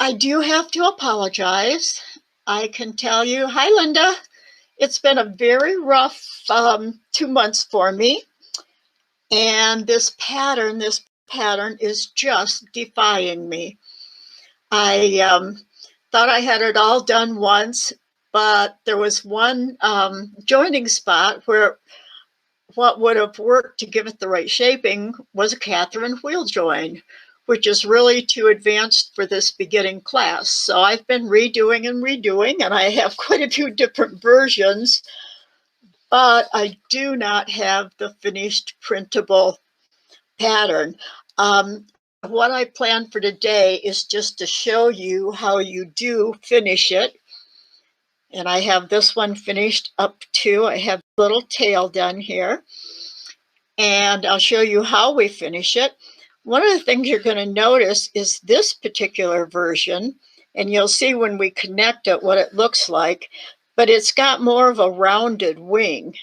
I do have to apologize. I can tell you, hi Linda, it's been a very rough 2 months for me. And this pattern is just defying me. I thought I had it all done once, but there was one joining spot where what would have worked to give it the right shaping was a Catherine wheel join, which is really too advanced for this beginning class. So I've been redoing, and I have quite a few different versions, but I do not have the finished printable pattern. What I plan for today is just to show you how you do finish it. And I have this one finished up to, I have a little tail done here. And I'll show you how we finish it. One of the things you're going to notice is this particular version, and you'll see when we connect it what it looks like, but it's got more of a rounded wing.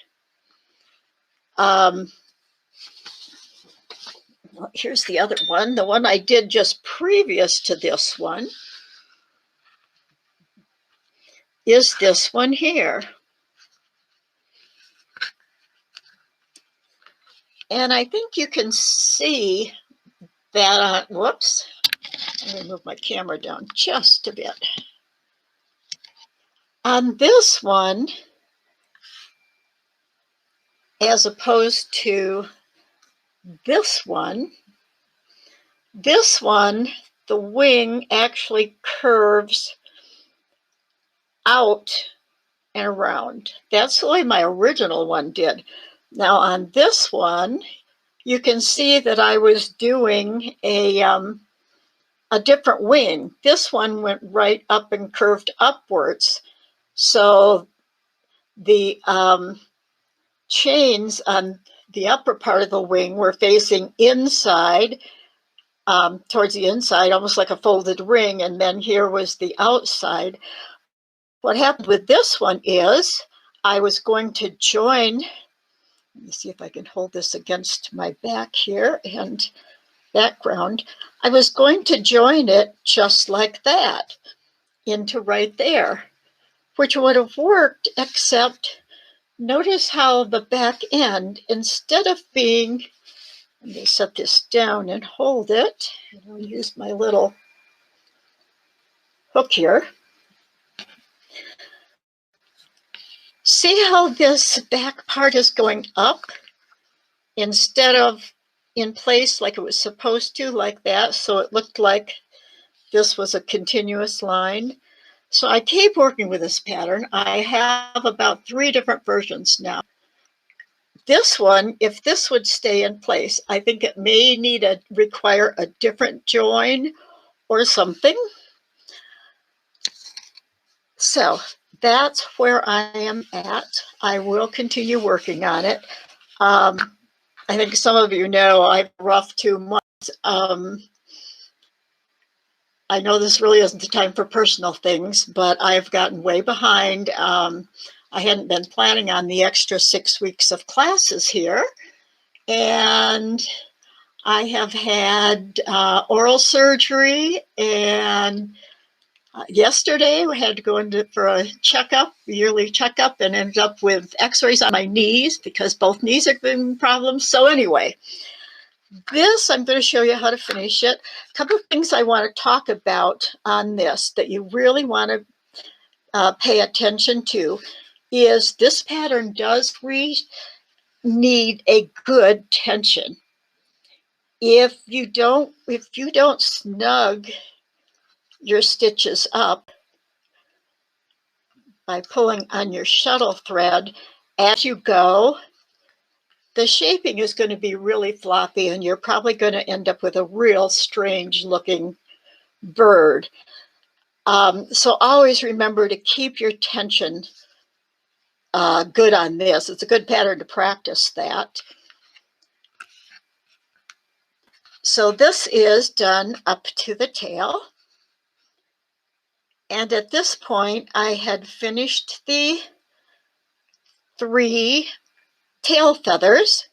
Here's the other one, the one I did just previous to this one is this one here. And I think you can see that, whoops, let me move my camera down just a bit. On this one, as opposed to this one, the wing actually curves out and around. That's the way my original one did. Now on this one, you can see that I was doing a different wing. This one went right up and curved upwards. So the chains on the upper part of the wing were facing inside, towards the inside, almost like a folded ring, and then here was the outside. What happened with this one is I was going to join, let me see if I can hold this against my back here and background. I was going to join it just like that into right there, which would have worked, except notice how the back end, instead of being, let me set this down and hold it, and I'll use my little hook here. See how this back part is going up instead of in place like it was supposed to, like that, so it looked like this was a continuous line. So I keep working with this pattern. I have about 3 different versions now. This one, if this would stay in place, I think it may require a different join or something. So that's where I am at. I will continue working on it. I think some of you know I've rough 2 months. I know this really isn't the time for personal things, but I've gotten way behind. I hadn't been planning on the extra 6 weeks of classes here. And I have had oral surgery, and yesterday we had to go for a checkup, yearly checkup, and ended up with x-rays on my knees because both knees are giving problems. So anyway, this, I'm going to show you how to finish it. A couple of things I want to talk about on this that you really want to pay attention to is this pattern does need a good tension. If you don't snug your stitches up by pulling on your shuttle thread as you go, the shaping is going to be really floppy, and you're probably going to end up with a real strange looking bird. So always remember to keep your tension good on this. It's a good pattern to practice that. So this is done up to the tail. And at this point, I had finished the 3 tail feathers.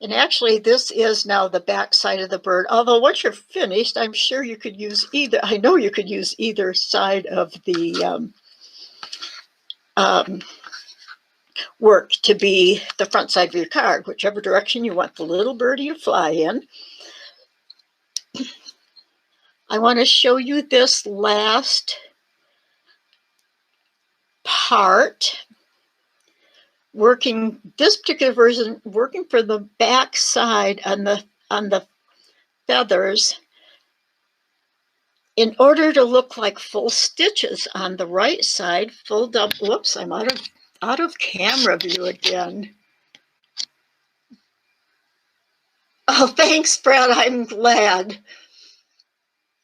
And actually, this is now the back side of the bird. Although once you're finished, I'm sure you could use either. I know you could use either side of the work to be the front side of your card, whichever direction you want the little birdie to fly in. I want to show you this last part. This particular version, working for the back side on the feathers, in order to look like full stitches on the right side, full double. Whoops, I'm out of camera view again. Oh, thanks, Brad. I'm glad.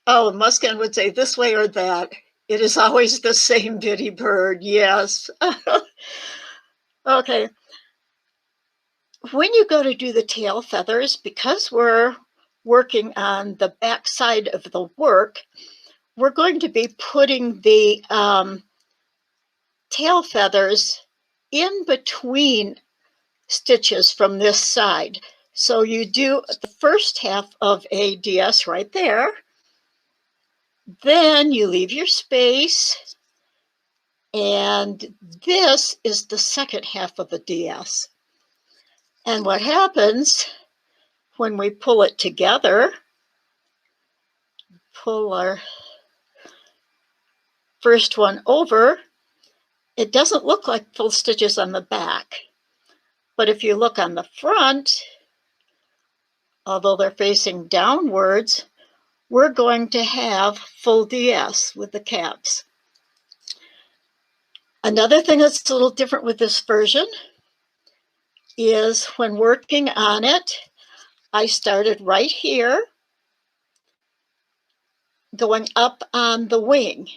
Oh, Muscan would say this way or that. It is always the same bitty bird. Yes. Okay. When you go to do the tail feathers, because we're working on the back side of the work, we're going to be putting the tail feathers in between stitches from this side. So you do the first half of a DS right there. Then you leave your space, and this is the second half of the DS. And what happens when we pull it together, pull our first one over, it doesn't look like full stitches on the back. But if you look on the front, although they're facing downwards, we're going to have full DS with the caps. Another thing that's a little different with this version is when working on it, I started right here, going up on the wing,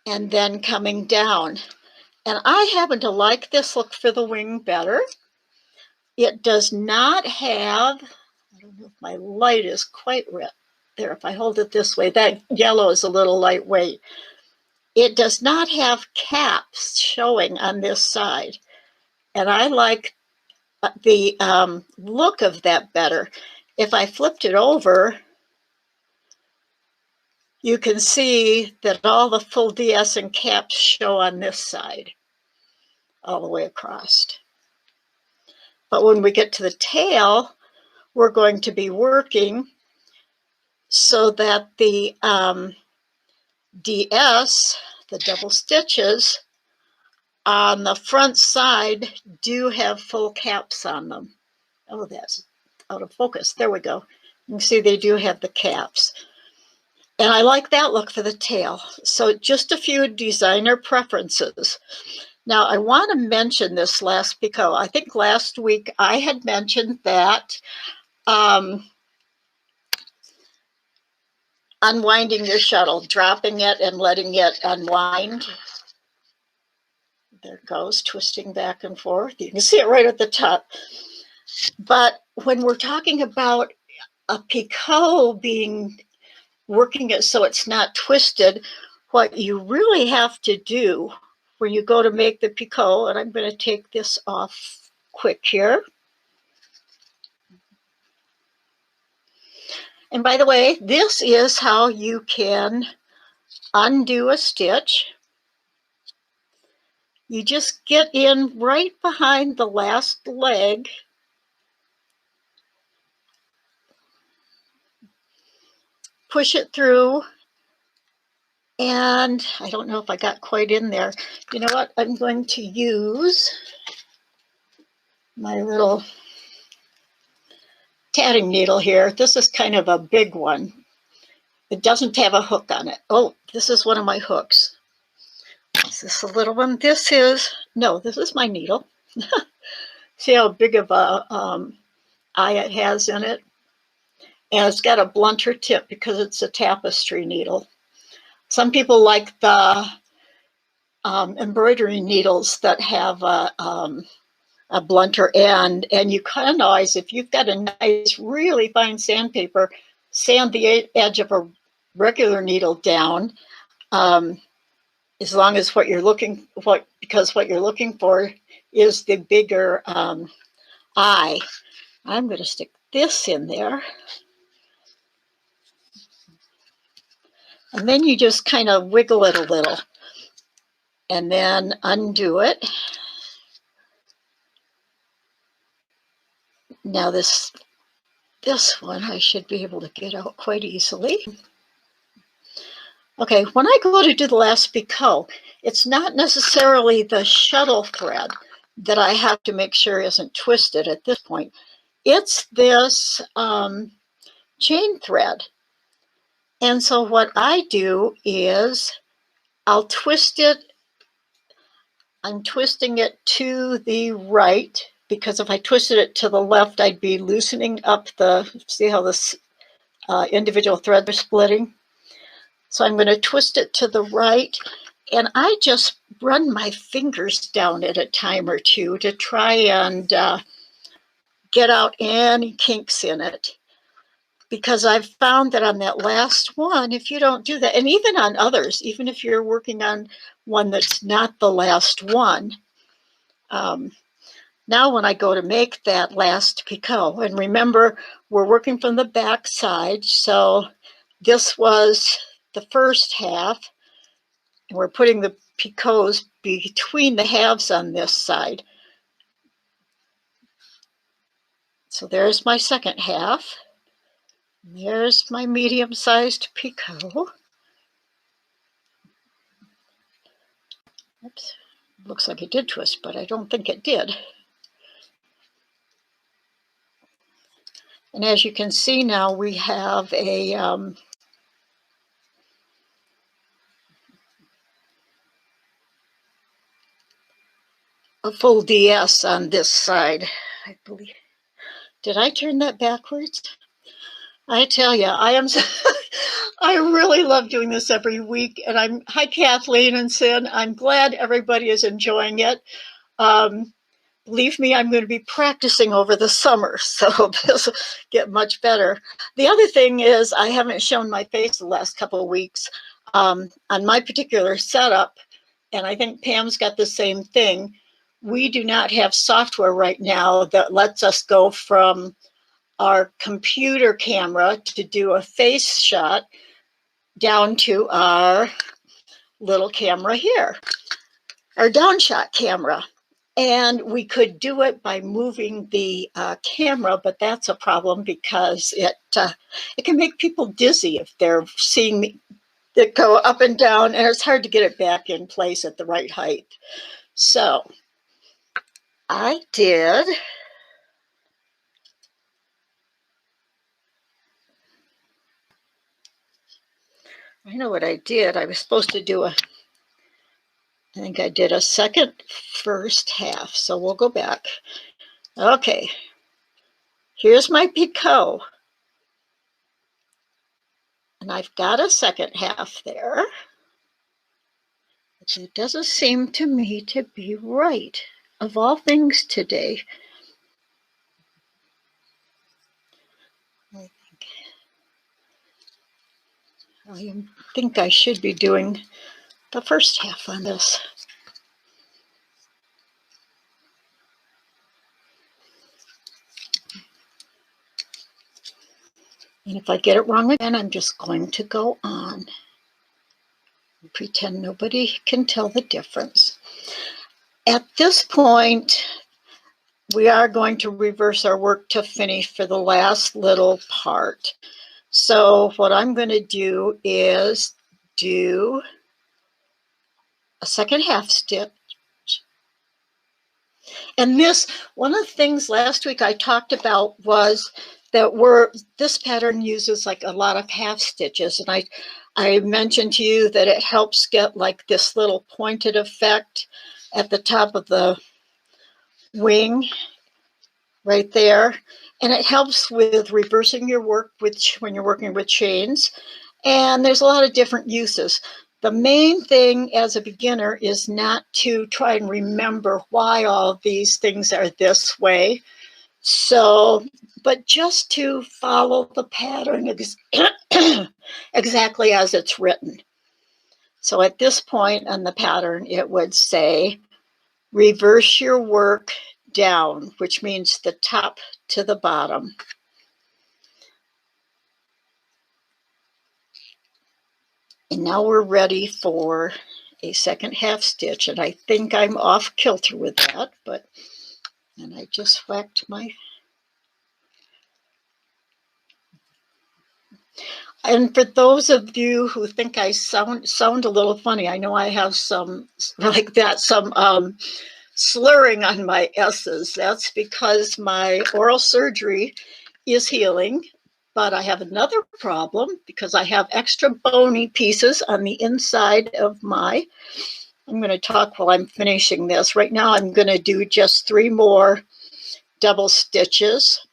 and then coming down. And I happen to like this look for the wing better. It does not have, I don't know if my light is quite red there. If I hold it this way, that yellow is a little lightweight. It does not have caps showing on this side. And I like the look of that better. If I flipped it over, you can see that all the full DS and caps show on this side, all the way across. But when we get to the tail, we're going to be working so that the DS, the double stitches, on the front side do have full caps on them. Oh, that's out of focus. There we go. You can see they do have the caps. And I like that look for the tail. So just a few designer preferences. Now, I want to mention this last Picot. I think last week I had mentioned that unwinding your shuttle, dropping it and letting it unwind. There it goes, twisting back and forth. You can see it right at the top. But when we're talking about a Picot working it so it's not twisted, what you really have to do when you go to make the Picot, and I'm going to take this off quick here. And by the way, this is how you can undo a stitch. You just get in right behind the last leg. Push it through. And I don't know if I got quite in there. You know what? I'm going to use my little tatting needle here. This is kind of a big one. It doesn't have a hook on it. Oh, this is one of my hooks. Is this a little one? This is my needle. See how big of a eye it has in it? And it's got a blunter tip because it's a tapestry needle. Some people like the embroidery needles that have a blunter end, and you can always, if you've got a nice, really fine sandpaper, sand the edge of a regular needle down, as long as because what you're looking for is the bigger eye. I'm going to stick this in there. And then you just kind of wiggle it a little and then undo it. Now this one I should be able to get out quite easily. Okay, when I go to do the last Picot, it's not necessarily the shuttle thread that I have to make sure isn't twisted at this point. It's this chain thread. And so what I do is I'll twist it. I'm twisting it to the right, because if I twisted it to the left, I'd be loosening up the, see how this individual threads are splitting? So I'm going to twist it to the right, and I just run my fingers down it a time or two to try and get out any kinks in it. Because I've found that on that last one, if you don't do that, and even on others, even if you're working on one that's not the last one, now when I go to make that last Picot, and remember, we're working from the back side, so this was the first half, and we're putting the picots between the halves on this side. So there's my second half. There's my medium-sized Picot. Oops, looks like it did twist, but I don't think it did. And as you can see now, we have a full DS on this side, I believe. Did I turn that backwards? I tell you, I really love doing this every week. And hi, Kathleen and Sin. I'm glad everybody is enjoying it. Believe me, I'm going to be practicing over the summer, so this will get much better. The other thing is I haven't shown my face the last couple of weeks. On my particular setup, and I think Pam's got the same thing, we do not have software right now that lets us go from our computer camera to do a face shot down to our little camera here, our downshot camera. And we could do it by moving the camera, but that's a problem because it can make people dizzy if they're seeing it go up and down, and it's hard to get it back in place at the right height. So I did I know what I did. I was supposed to do I think I did a second first half. So we'll go back. Okay. Here's my Picot. And I've got a second half there. But it doesn't seem to me to be right. Of all things today, I think I should be doing the first half on this. And if I get it wrong again, I'm just going to go on and pretend nobody can tell the difference. At this point, we are going to reverse our work to finish for the last little part. So what I'm going to do is do a second half stitch. And this, one of the things last week I talked about was that this pattern uses like a lot of half stitches. And I mentioned to you that it helps get like this little pointed effect at the top of the wing right there. And it helps with reversing your work when you're working with chains. And there's a lot of different uses. The main thing as a beginner is not to try and remember why all these things are this way. So, but just to follow the pattern exactly as it's written. So at this point on the pattern, it would say reverse your work down, which means the top to the bottom. And now we're ready for a second half stitch, and I think I'm off kilter with that, but, and I just whacked my, and for those of you who think I sound a little funny, I know I have some, like that, some slurring on my S's. That's because my oral surgery is healing, but I have another problem because I have extra bony pieces on the inside of my, I'm going to talk while I'm finishing this. Right now I'm going to do just 3 more double stitches.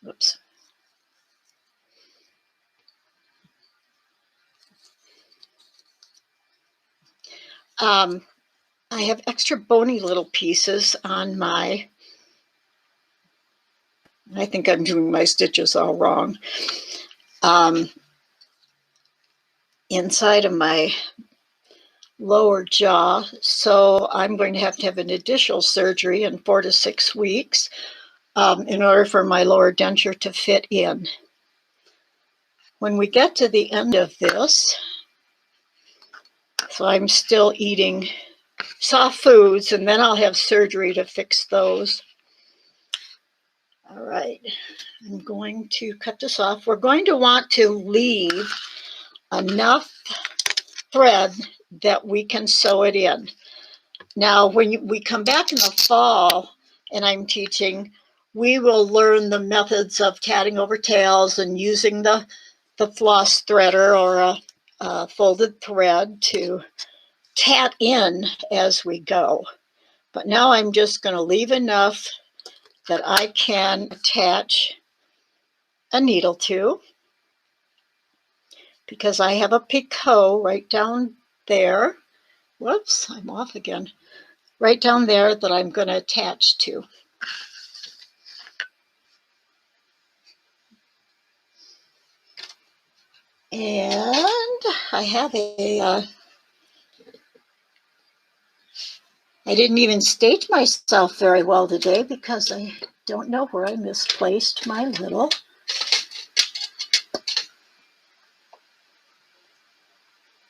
Oops. I have extra bony little pieces on my, I think I'm doing my stitches all wrong, inside of my lower jaw. So I'm going to have an additional surgery in 4 to 6 weeks in order for my lower denture to fit in. When we get to the end of this, so I'm still eating soft foods, and then I'll have surgery to fix those. All right, I'm going to cut this off. We're going to want to leave enough thread that we can sew it in. Now, when we come back in the fall and I'm teaching, we will learn the methods of tatting over tails and using the floss threader or a folded thread to tat in as we go. But now I'm just going to leave enough that I can attach a needle to, because I have a Picot right down there. Whoops, I'm off again. Right down there that I'm going to attach to. And I have I didn't even state myself very well today because I don't know where I misplaced my little,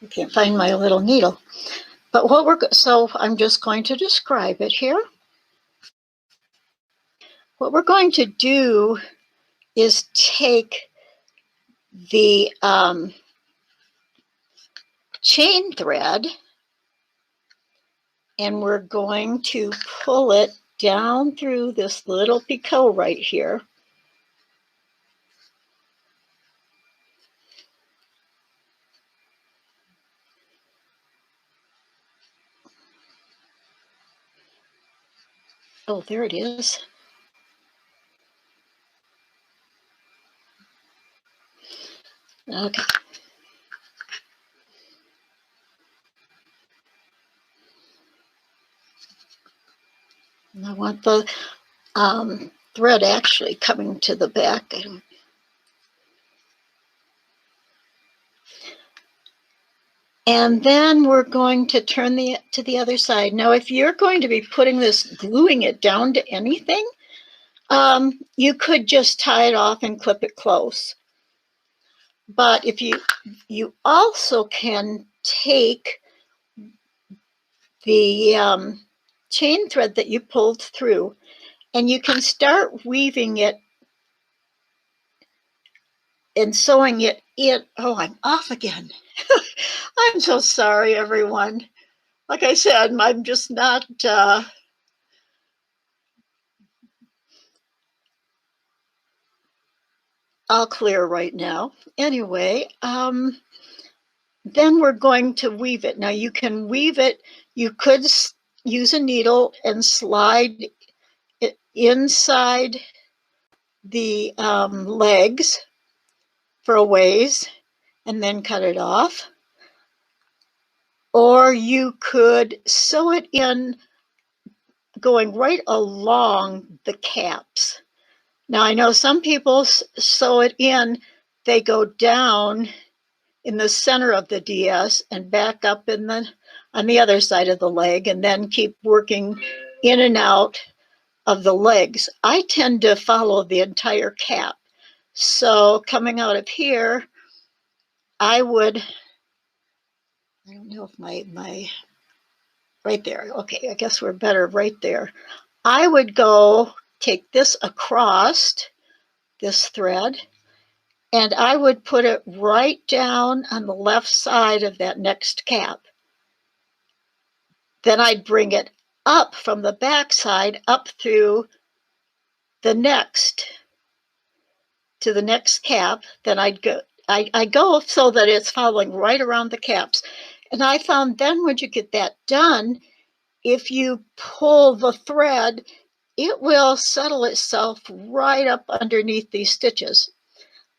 I can't find my little needle. But so I'm just going to describe it here. What we're going to do is take the chain thread and we're going to pull it down through this little Picot right here. Oh, there it is. Okay. And I want the thread actually coming to the back. And then we're going to turn to the other side. Now, if you're going to be putting this, gluing it down to anything, you could just tie it off and clip it close. But if you also can take the chain thread that you pulled through, and you can start weaving it and sewing it in. Oh, I'm off again. I'm so sorry, everyone. Like I said, I'm just not all clear right now. Anyway, then we're going to weave it. Now you can weave it, you could use a needle and slide it inside the legs for a ways and then cut it off. Or you could sew it in going right along the caps. Now I know some people sew it in, they go down in the center of the DS and back up on the other side of the leg, and then keep working in and out of the legs. I tend to follow the entire cap. So coming out of here, I don't know if my right there. Okay, I guess we're better right there. I would go take this across this thread, and I would put it right down on the left side of that next cap. Then I'd bring it up from the back side up through the next to the next cap. Then I go so that it's following right around the caps. And I found then when you get that done, if you pull the thread, it will settle itself right up underneath these stitches.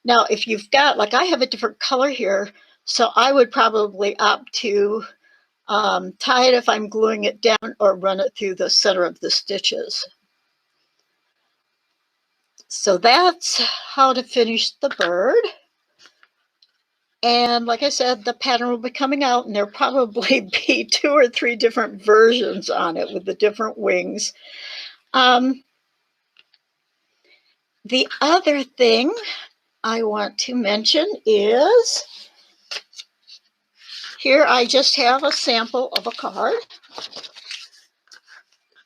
Now, if you've got, like I have a different color here, so I would probably opt to tie it if I'm gluing it down, or run it through the center of the stitches. So that's how to finish the bird. And like I said, the pattern will be coming out, and there'll probably be 2 or 3 different versions on it with the different wings. The other thing I want to mention is, here I just have a sample of a card.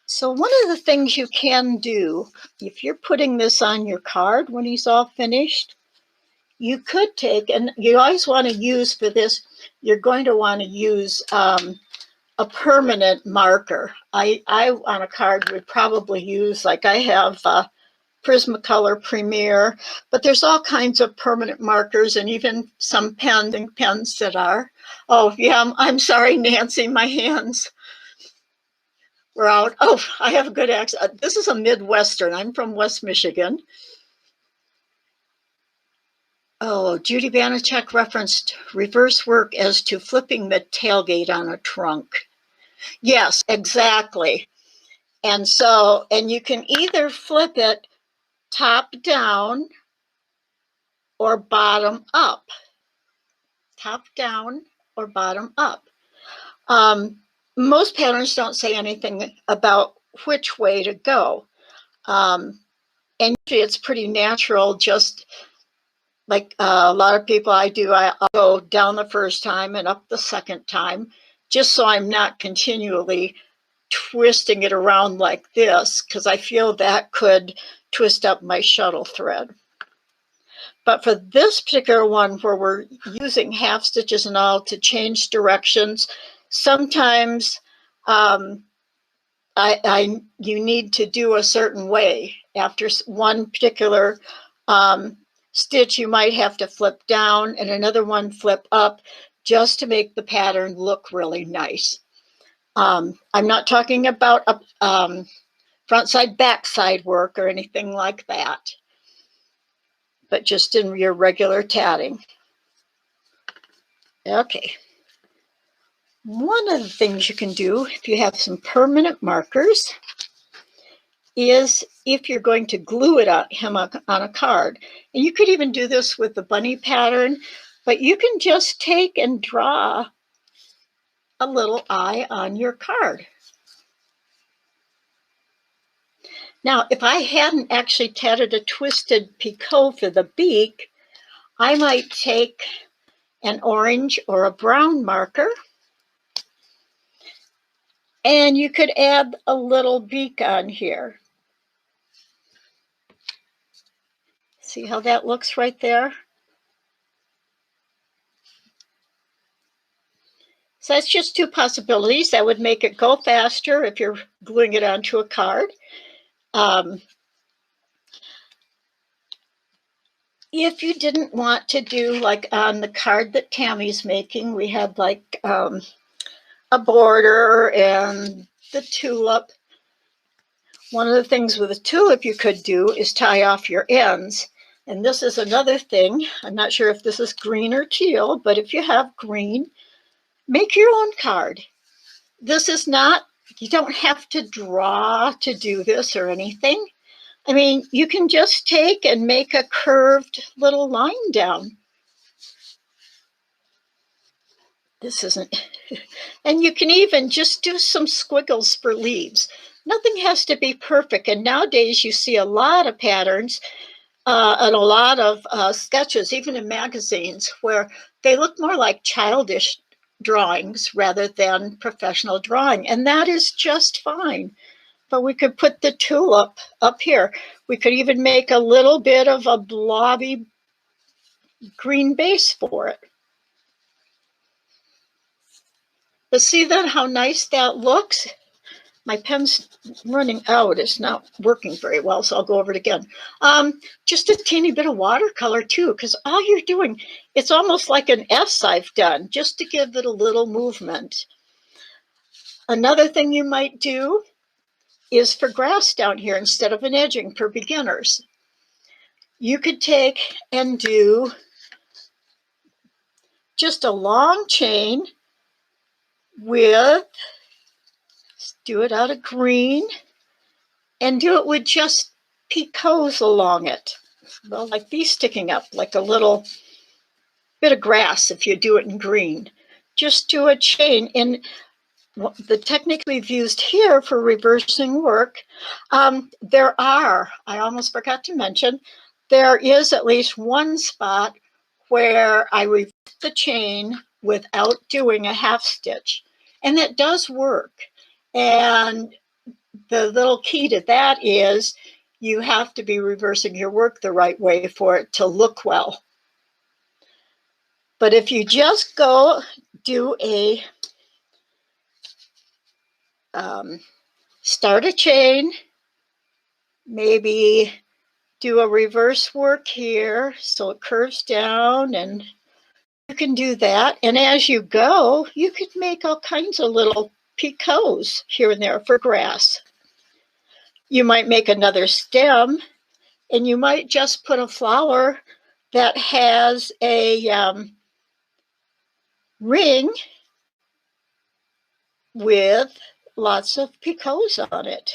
So one of the things you can do, if you're putting this on your card when he's all finished, you could take, and you always want to use for this, you're going to want to use a permanent marker. I on a card would probably use, like I have Prismacolor Premier, but there's all kinds of permanent markers, and even some pens that are. Oh yeah, I'm sorry, Nancy, my hands were out. Oh, I have a good accent. This is a Midwestern. I'm from West Michigan. Oh, Judy Banachek referenced reverse work as to flipping the tailgate on a trunk. Yes, exactly. And so, and you can either flip it top down or bottom up. Top down or bottom up. Most patterns don't say anything about which way to go. And usually it's pretty natural, just like a lot of people I'll go down the first time and up the second time, just so I'm not continually twisting it around like this, because I feel that could twist up my shuttle thread. But for this particular one, where we're using half stitches and all to change directions, sometimes you need to do a certain way. After one particular stitch, you might have to flip down and another one flip up, just to make the pattern look really nice. I'm not talking about front side, back side work or anything like that, but just in your regular tatting. Okay. One of the things you can do if you have some permanent markers is, if you're going to glue it on a card, and you could even do this with the bunny pattern, but you can just take and draw a little eye on your card. Now, if I hadn't actually tatted a twisted Picot for the beak, I might take an orange or a brown marker, and you could add a little beak on here. See how that looks right there? So that's just 2 possibilities. That would make it go faster if you're gluing it onto a card. If you didn't want to do, like on the card that Tammy's making, we had like a border and the tulip. One of the things with a tulip you could do is tie off your ends. And this is another thing. I'm not sure if this is green or teal, but if you have green, make your own card. This is not, you don't have to draw to do this or anything. I mean, you can just take and make a curved little line down. This isn't, and you can even just do some squiggles for leaves. Nothing has to be perfect. And nowadays you see a lot of patterns and a lot of sketches, even in magazines, where they look more like childish drawings rather than professional drawing. And that is just fine. But we could put the tulip up here. We could even make a little bit of a blobby green base for it. But see then how nice that looks? My pen's running out. It's not working very well, so I'll go over it again. Just a teeny bit of watercolor too, because all you're doing, it's almost like an S I've done, just to give it a little movement. Another thing you might do is for grass down here, instead of an edging for beginners, you could take and do just a long chain with, do it out of green, and do it with just picots along it. Well, like these sticking up, like a little bit of grass if you do it in green. Just do a chain. And the technique we've used here for reversing work, there are, I almost forgot to mention, there is at least one spot where I reverse the chain without doing a half stitch. And that does work. And the little key to that is you have to be reversing your work the right way for it to look well. But if you just go do a start a chain, maybe do a reverse work here so it curves down, and you can do that. And as you go, you could make all kinds of little picots here and there for grass. You might make another stem, and you might just put a flower that has a ring with lots of picots on it.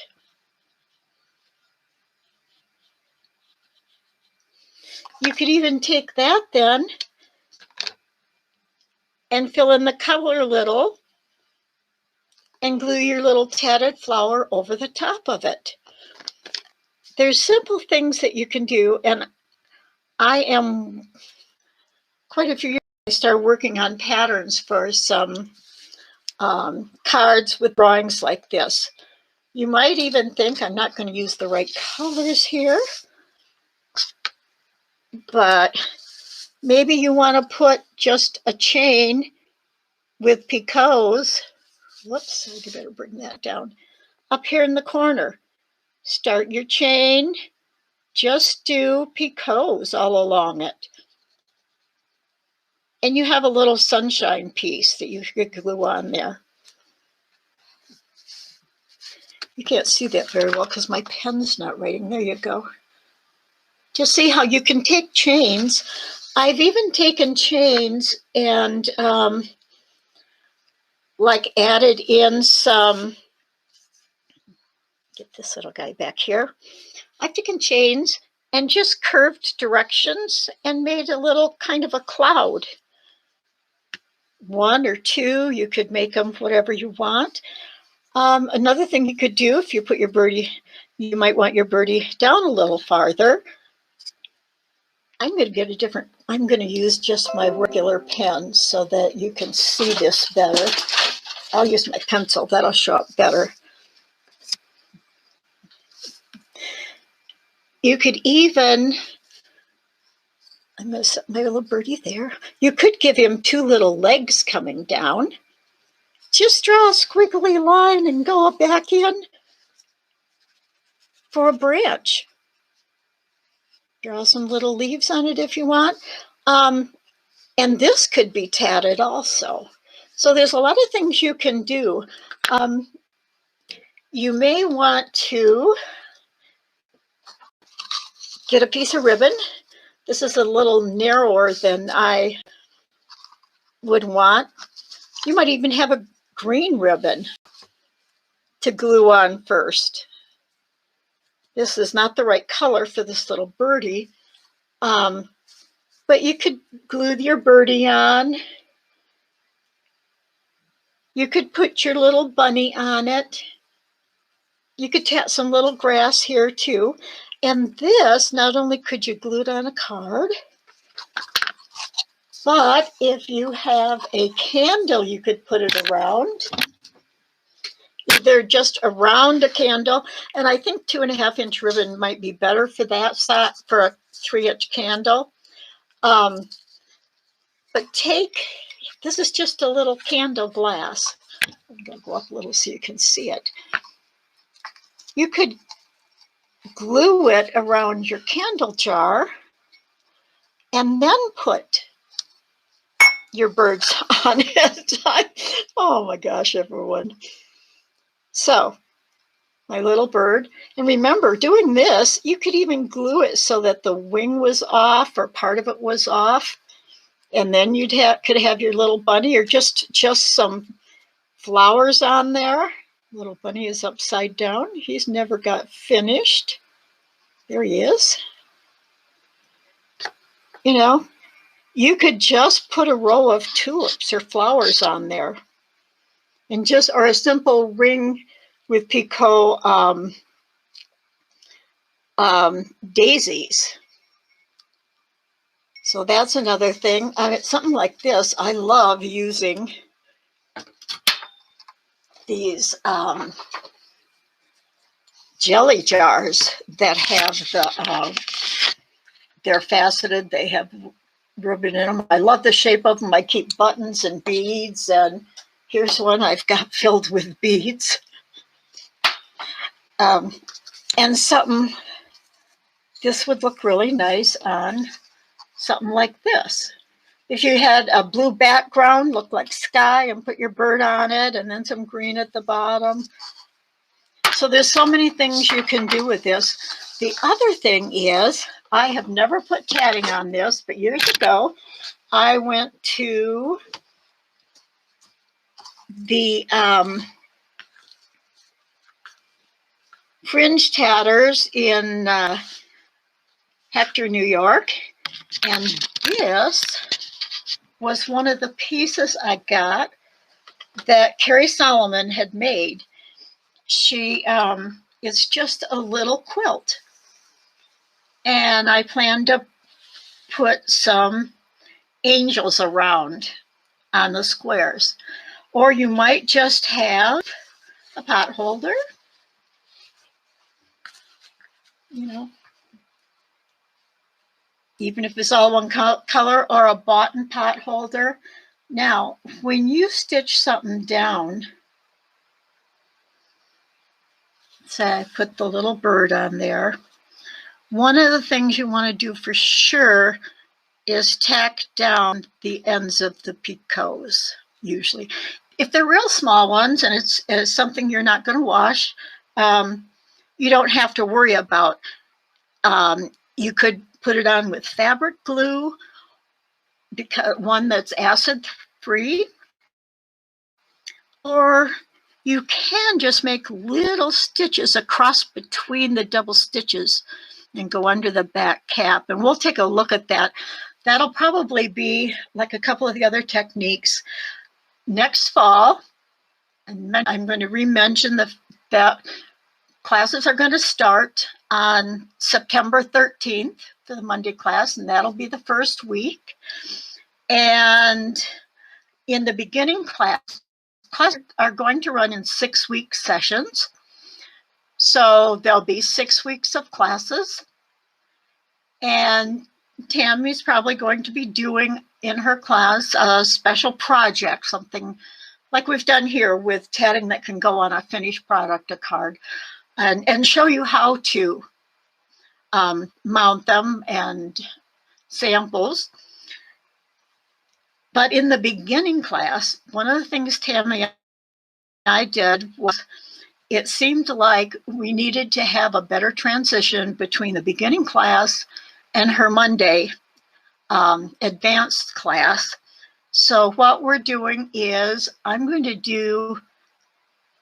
You could even take that then and fill in the color a little and glue your little tatted flower over the top of it. There's simple things that you can do, and I am quite a few years ago, I started working on patterns for some cards with drawings like this. You might even think I'm not going to use the right colors here, but maybe you want to put just a chain with picots. Whoops, I better bring that down. Up here in the corner. Start your chain, just do picots all along it. And you have a little sunshine piece that you could glue on there. You can't see that very well because my pen's not writing. There you go. Just see how you can take chains. I've even taken chains and like added in some, get this little guy back here. I've taken chains and just curved directions and made a little kind of a cloud. One or two, you could make them whatever you want. Another thing you could do if you put your birdie, you might want your birdie down a little farther. I'm going to get a different, I'm going to use just my regular pen so that you can see this better. I'll use my pencil, that'll show up better. You could even, I'm going to set my little birdie there. You could give him two little legs coming down. Just draw a squiggly line and go back in for a branch. Draw some little leaves on it if you want. And this could be tatted also. So there's a lot of things you can do. You may want to get a piece of ribbon. This is a little narrower than I would want. You might even have a green ribbon to glue on first. This is not the right color for this little birdie, but you could glue your birdie on You could put your little bunny on it. You could tat some little grass here too. And this, not only could you glue it on a card, but if you have a candle, you could put it around. Either just around a candle, and I think 2.5-inch ribbon might be better for that side, for a 3-inch candle. But this is just a little candle glass. I'm going to go up a little so you can see it. You could glue it around your candle jar and then put your birds on it. Oh my gosh, everyone. So, my little bird. And remember, doing this, you could even glue it so that the wing was off or part of it was off. And then you could have your little bunny or just some flowers on there. Little bunny is upside down. He's never got finished. There he is. You know, you could just put a row of tulips or flowers on there. And just, or a simple ring with Picot daisies. So that's another thing. Something like this, I love using these jelly jars that have the, they're faceted, they have ribbon in them. I love the shape of them. I keep buttons and beads, and here's one I've got filled with beads. And something, this would look really nice on something like this. If you had a blue background, look like sky, and put your bird on it, and then some green at the bottom. So there's so many things you can do with this. The other thing is, I have never put tatting on this, but years ago, I went to the Fringe Tatters in Hector, New York, and this was one of the pieces I got that Carrie Solomon had made. She is just a little quilt, and I plan to put some angels around on the squares, or you might just have a pot holder, you know, even if it's all one color, or a boughten pot holder. Now, when you stitch something down, say I put the little bird on there, one of the things you want to do for sure is tack down the ends of the picots, usually. If they're real small ones and it's something you're not going to wash, you don't have to worry about. You could put it on with fabric glue, because one that's acid-free, or you can just make little stitches across between the double stitches and go under the back cap. And we'll take a look at that. That'll probably be like a couple of the other techniques next fall. And I'm going to re-mention that classes are going to start on September 13th for the Monday class, and that'll be the first week. And in the beginning class, classes are going to run in 6-week sessions. So there'll be 6 weeks of classes. And Tammy's probably going to be doing in her class a special project, something like we've done here with tatting that can go on a finished product, a card, and show you how to mount them and samples. But in the beginning class, one of the things Tammy and I did was, it seemed like we needed to have a better transition between the beginning class and her Monday advanced class. So what we're doing is I'm going to do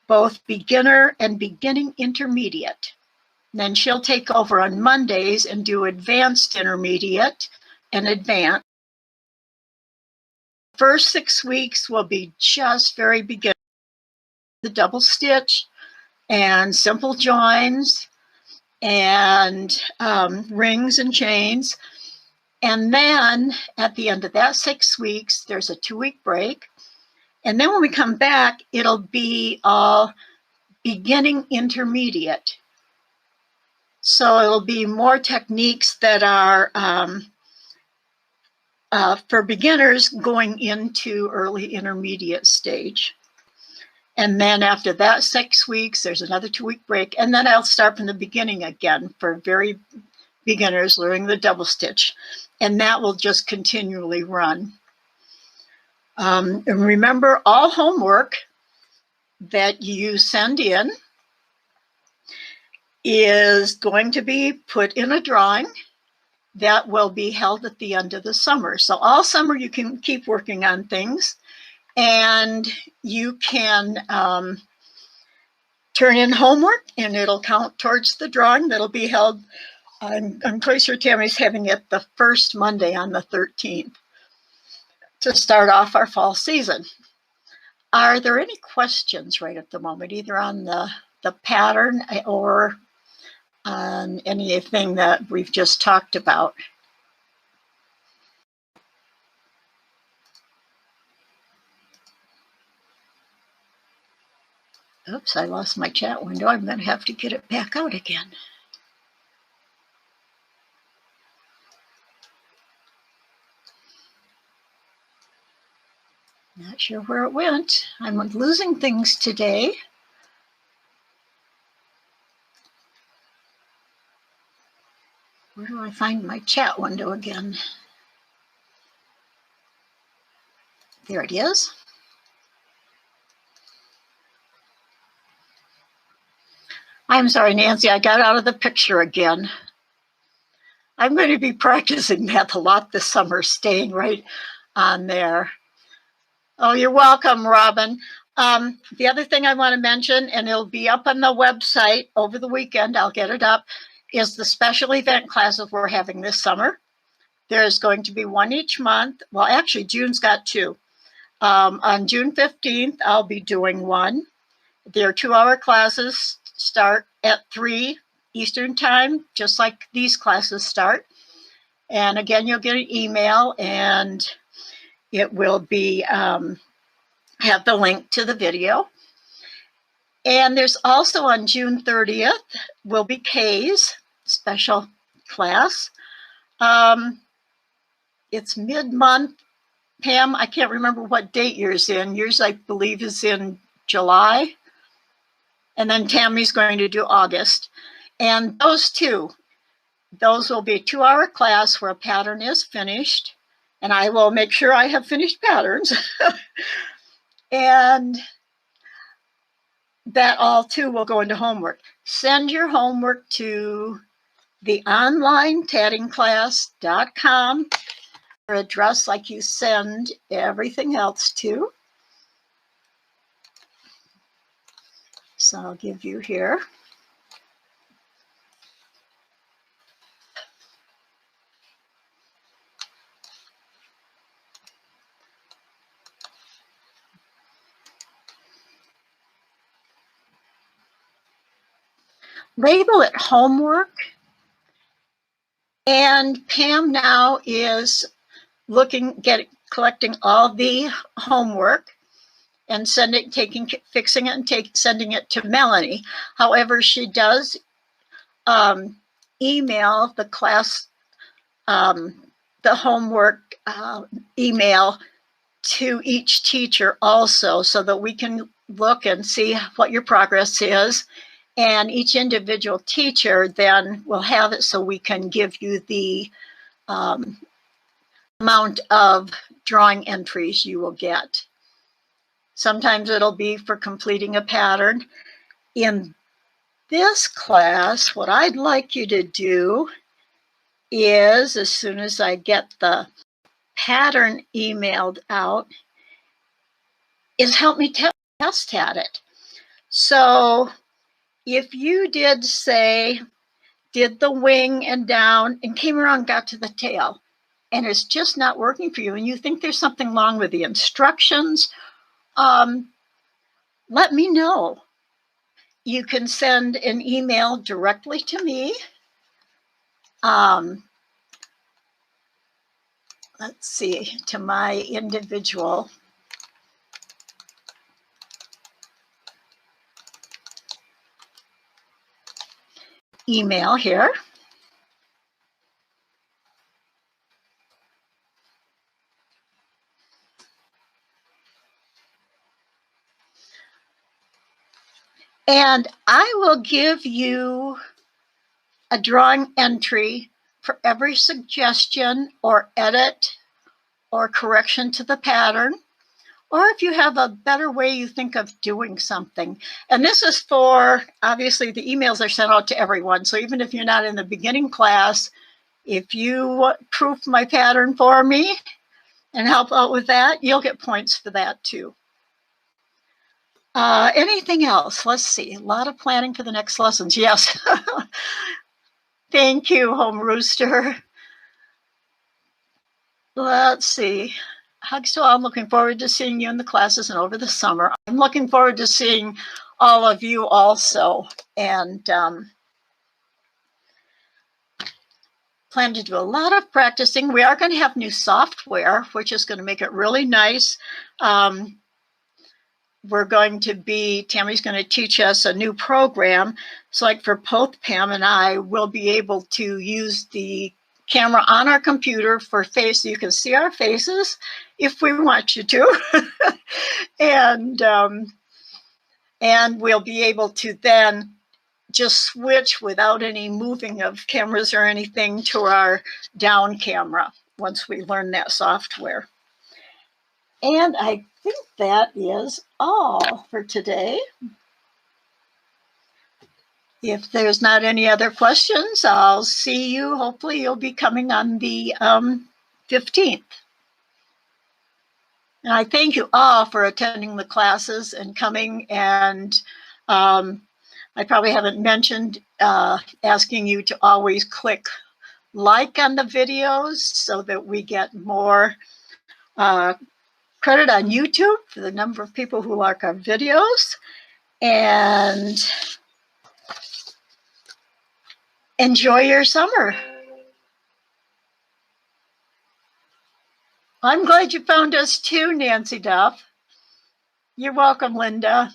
both beginner and beginning intermediate. And then she'll take over on Mondays and do advanced intermediate and advanced. First 6 weeks will be just very beginner. the double stitch and simple joins and rings and chains. And then at the end of that 6 weeks, there's a 2-week break. And then when we come back, it'll be all beginning intermediate. So it'll be more techniques that are for beginners going into early intermediate stage. And then after that 6 weeks, there's another 2-week break. And then I'll start from the beginning again for very beginners learning the double stitch. And that will just continually run. And remember, all homework that you send in is going to be put in a drawing that will be held at the end of the summer. So all summer you can keep working on things, and you can turn in homework and it'll count towards the drawing that'll be held. I'm pretty sure Tammy's having it the first Monday on the 13th to start off our fall season. Are there any questions right at the moment, either on the pattern or on anything that we've just talked about? Oops, I lost my chat window. I'm going to have to get it back out again. Not sure where it went. I'm losing things today. Where do I find my chat window again? There it is. I'm sorry, Nancy, I got out of the picture again. I'm going to be practicing that a lot this summer, staying right on there. Oh, you're welcome, Robin. The other thing I want to mention, and it'll be up on the website over the weekend, I'll get it up, is the special event classes we're having this summer. There's going to be one each month. Well, actually, June's got 2. On June 15th, I'll be doing one. They're 2-hour classes, start at 3 Eastern time, just like these classes start. And again, you'll get an email and it will be have the link to the video. And there's also on June 30th will be Kay's special class. It's mid-month. Pam, I can't remember what date yours in. Yours, I believe, is in July. And then Tammy's going to do August. And those will be a 2-hour class where a pattern is finished. And I will make sure I have finished patterns. And that all too will go into homework. Send your homework to the online tattingclass.com address like you send everything else to. So I'll give you here. Label it homework. And Pam now is collecting all the homework and fixing it and sending it to Melanie. However, she does email the class, the homework email to each teacher also, so that we can look and see what your progress is. And each individual teacher then will have it so we can give you the amount of drawing entries you will get. Sometimes it'll be for completing a pattern. In this class, what I'd like you to do is, as soon as I get the pattern emailed out, is help me test at it. So if you did the wing and down and came around, got to the tail, and it's just not working for you, and you think there's something wrong with the instructions, let me know. You can send an email directly to me. Let's see, to my individual email here. And I will give you a drawing entry for every suggestion or edit or correction to the pattern, or if you have a better way you think of doing something. And this is for, obviously, the emails are sent out to everyone. So even if you're not in the beginning class, if you proof my pattern for me and help out with that, you'll get points for that too. Anything else? Let's see. A lot of planning for the next lessons. Yes. Thank you, Home Rooster. Let's see. So I'm looking forward to seeing you in the classes and over the summer. I'm looking forward to seeing all of you also. And plan to do a lot of practicing. We are going to have new software, which is going to make it really nice. We're going to be, Tammy's going to teach us a new program. So like for both Pam and I, we'll be able to use the camera on our computer for face, so you can see our faces if we want you to. And we'll be able to then just switch without any moving of cameras or anything to our down camera once we learn that software. And I think that is all for today. If there's not any other questions, I'll see you. Hopefully you'll be coming on the 15th. And I thank you all for attending the classes and coming. And I probably haven't mentioned asking you to always click like on the videos so that we get more credit on YouTube for the number of people who like our videos. And enjoy your summer. I'm glad you found us too, Nancy Duff. You're welcome, Linda.